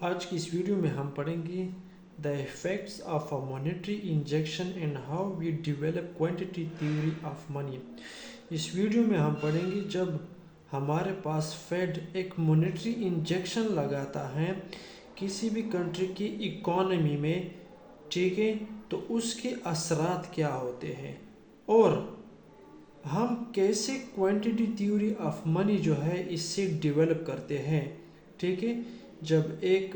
आज की इस वीडियो में हम पढ़ेंगे the effects of a monetary injection and how we develop quantity theory of money. इस वीडियो में हम पढ़ेंगे जब हमारे पास फेड एक मॉनेटरी इंजेक्शन लगाता है किसी भी कंट्री की इकोनॉमी में, ठीक है, तो उसके असरात क्या होते हैं और हम कैसे क्वांटिटी थ्योरी ऑफ मनी जो है इससे डेवलप करते हैं। ठीक है, जब एक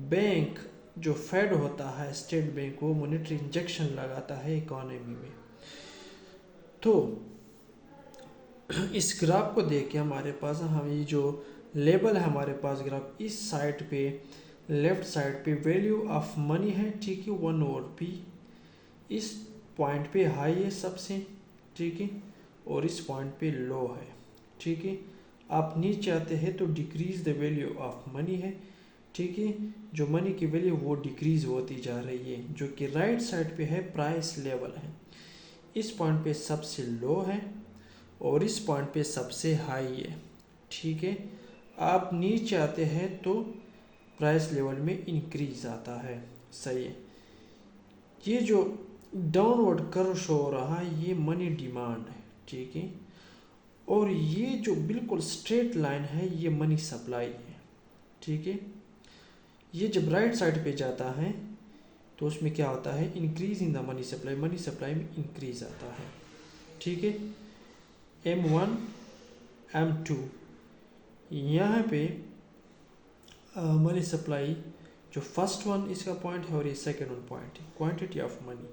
बैंक जो फेड होता है स्टेट बैंक, वो मॉनेटरी इंजेक्शन लगाता है इकोनॉमी में, तो इस ग्राफ को देख के हमारे पास हम ये जो लेबल है हमारे पास ग्राफ, इस साइड पे लेफ्ट साइड पे वैल्यू ऑफ मनी है, ठीक है, 1/p। इस पॉइंट पे हाई है सबसे, ठीक है, और इस पॉइंट पे लो है, ठीक है। आप नीचे आते हैं तो decrease the value of money है, ठीक है, जो मनी की वैल्यू वो डिक्रीज होती जा रही है, जो कि राइट साइड पे है प्राइस लेवल है। इस पॉइंट पे सबसे लो है और इस पॉइंट पे सबसे हाई है, ठीक है। आप नीचे आते हैं तो प्राइस लेवल में इंक्रीज आता है, सही है। ये जो डाउनवर्ड कर्व शो हो रहा है ये मनी डिमांड है, ठीक है, और ये जो बिल्कुल स्ट्रेट लाइन है ये मनी सप्लाई है, ठीक है। ये जब राइट साइड पे जाता है तो उसमें क्या होता है, increase in the money supply में इंक्रीज आता है, ठीक है। M1 M2 यहाँ पे मनी सप्लाई जो फर्स्ट वन इसका पॉइंट है और ये सेकेंड वन पॉइंट है, क्वांटिटी ऑफ मनी,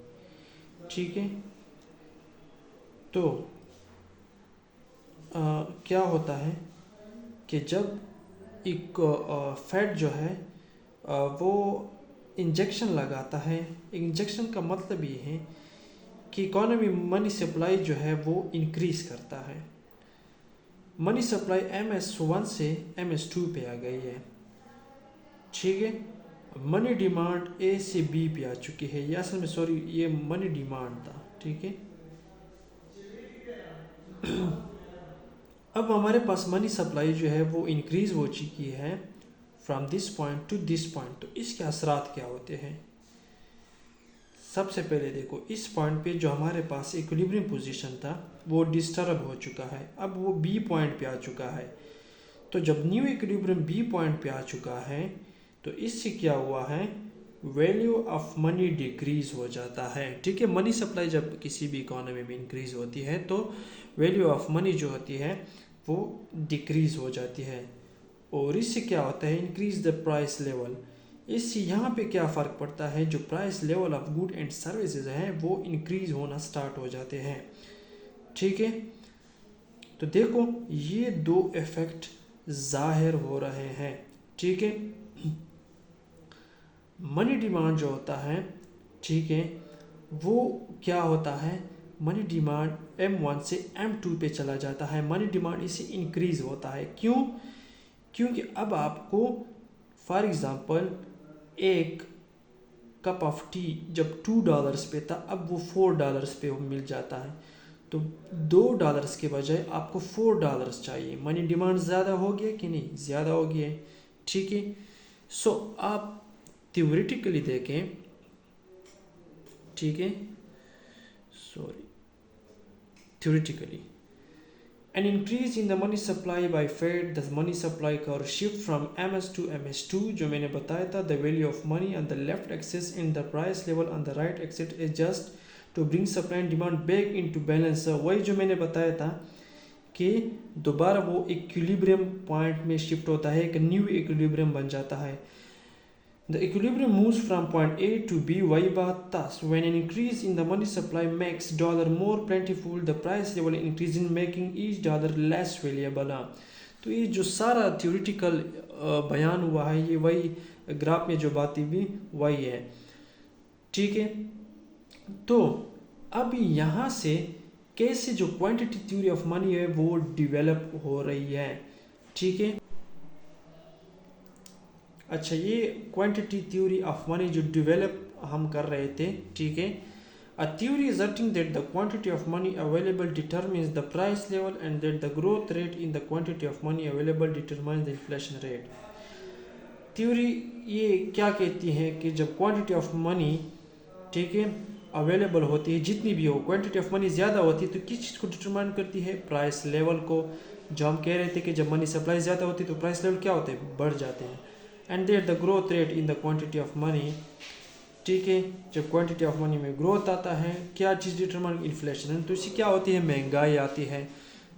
ठीक है। तो क्या होता है कि जब एक फेड जो है वो इंजेक्शन लगाता है, इंजेक्शन का मतलब ये है कि इकोनॉमी मनी सप्लाई जो है वो इंक्रीज करता है। मनी सप्लाई MS1 से MS2 पे आ गई है, ठीक है। मनी डिमांड A से B पे आ चुकी है, या असल में सॉरी ये मनी डिमांड था, ठीक है। अब हमारे पास मनी सप्लाई जो है वो इंक्रीज हो चुकी है from this point two this point. तो इसके असरात क्या होते हैं, सबसे पहले देखो इस पॉइंट पे जो हमारे पास इक्विलिब्रियम पोजीशन था वो डिस्टर्ब हो चुका है, अब वो B पॉइंट पे आ चुका है। तो जब न्यू इक्विलिब्रियम B पॉइंट पे आ चुका है तो इससे क्या हुआ है, वैल्यू ऑफ मनी डिक्रीज हो जाता है, ठीक है। मनी सप्लाई जब किसी भी इकोनॉमी में इंक्रीज होती है तो वैल्यू ऑफ मनी जो होती है वो डिक्रीज हो जाती है, और इससे क्या होता है, इंक्रीज द प्राइस लेवल। इससे यहाँ पे क्या फ़र्क पड़ता है, जो price level of good and services हैं वो इंक्रीज होना स्टार्ट हो जाते हैं, ठीक है। तो देखो ये दो इफेक्ट जाहिर हो रहे हैं, ठीक है। मनी डिमांड जो होता है, ठीक है, वो क्या होता है, मनी डिमांड M1 से M2 पे चला जाता है, मनी डिमांड इससे इंक्रीज होता है। क्यों? क्योंकि अब आपको फॉर एग्ज़ाम्पल एक कप ऑफ टी जब $2 पे था अब वो $4 पे मिल जाता है, तो $2 के बजाय आपको $4 चाहिए। मनी डिमांड ज़्यादा हो गया कि नहीं, ज़्यादा हो गया है, ठीक है। सो आप थ्योरेटिकली देखें, ठीक है, sorry, theoretically an increase in the money supply by Fed, the money supply curve shift from MS to MS2 जो मैंने बताया था, the value of money on the left axis and the price level on the right axis adjust to bring supply and demand back into balance। वही जो मैंने बताया था कि दोबारा वो इक्विलिब्रियम पॉइंट में शिफ्ट होता है, एक न्यू इक्विलिब्रियम बन जाता है। The equilibrium moves from point A to B y bar, thus when an increase in the money supply makes dollar more plentiful, the price level increases making each dollar less valuable। तो ये जो सारा theoretical बयान हुआ है ये वही graph में जो बातें भी वही है, ठीक है। तो अब यहाँ से कैसे जो क्वांटिटी थ्योरी ऑफ मनी है वो डेवलप हो रही है, ठीक है। अच्छा, ये क्वांटिटी थ्योरी ऑफ मनी जो डेवलप हम कर रहे थे, ठीक है। A theory asserting that the quantity of money available determines the price level and that the growth rate in the quantity of money available determines the inflation rate। Theory ये क्या कहती है कि जब क्वांटिटी ऑफ मनी, ठीक है, available होती है, जितनी भी हो, क्वांटिटी ऑफ मनी ज़्यादा होती है तो किस चीज़ को डिटरमाइन करती है? प्राइस लेवल को। जो हम कह रहे थे कि जब मनी सप्लाई ज़्यादा होती है तो प्राइस लेवल क्या होते हैं? बढ़ जाते हैं। And there the growth rate in the quantity of money, ठीक है, जब क्वांटिटी ऑफ मनी में ग्रोथ आता है, क्या चीज़ डिटरमाइन? इन्फ्लेशन। तो इससे क्या होती है? महंगाई आती है।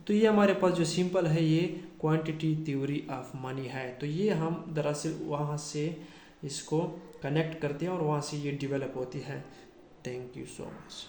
तो ये हमारे पास जो सिंपल है ये क्वांटिटी थ्योरी ऑफ मनी है। तो ये हम दरअसल वहाँ से इसको कनेक्ट करते हैं और वहाँ से ये डेवलप होती है। Thank you so much.